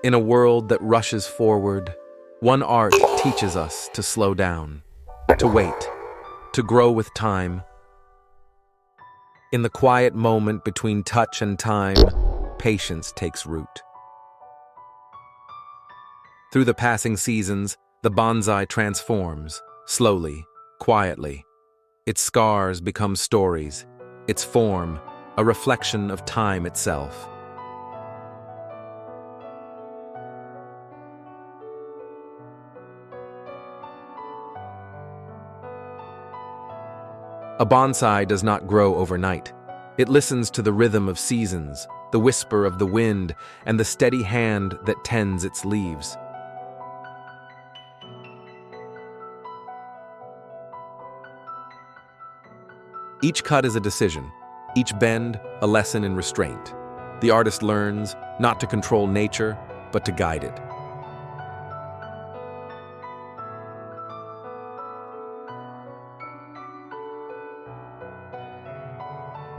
In a world that rushes forward, one art teaches us to slow down, to wait, to grow with time. In the quiet moment between touch and time, patience takes root. Through the passing seasons, the bonsai transforms, slowly, quietly. Its scars become stories, its form, a reflection of time itself. A bonsai does not grow overnight. It listens to the rhythm of seasons, the whisper of the wind, and the steady hand that tends its leaves. Each cut is a decision, each bend a lesson in restraint. The artist learns not to control nature, but to guide it.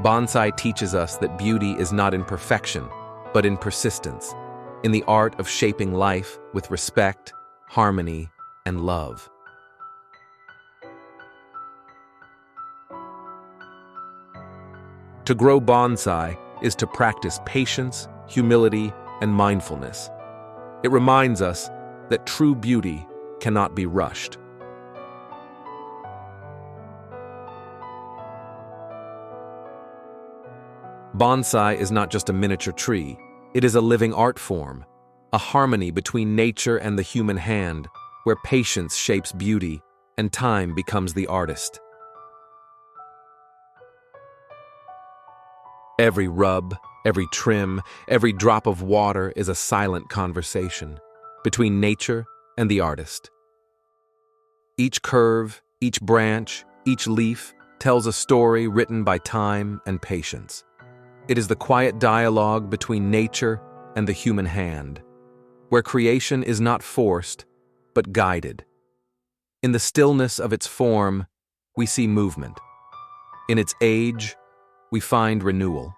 Bonsai teaches us that beauty is not in perfection, but in persistence, in the art of shaping life with respect, harmony, and love. To grow bonsai is to practice patience, humility, and mindfulness. It reminds us that true beauty cannot be rushed. Bonsai is not just a miniature tree, it is a living art form, a harmony between nature and the human hand, where patience shapes beauty and time becomes the artist. Every rub, every trim, every drop of water is a silent conversation between nature and the artist. Each curve, each branch, each leaf tells a story written by time and patience. It is the quiet dialogue between nature and the human hand, where creation is not forced, but guided. In the stillness of its form, we see movement. In its age, we find renewal.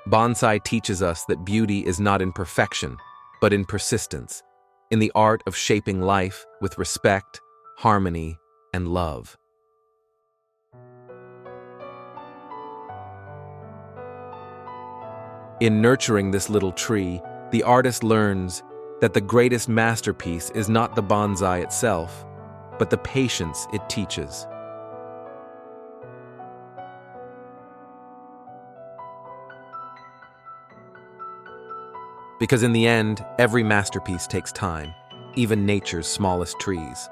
Bonsai teaches us that beauty is not in perfection, but in persistence, in the art of shaping life with respect, harmony, and love. In nurturing this little tree, the artist learns that the greatest masterpiece is not the bonsai itself, but the patience it teaches. Because in the end, every masterpiece takes time, even nature's smallest trees.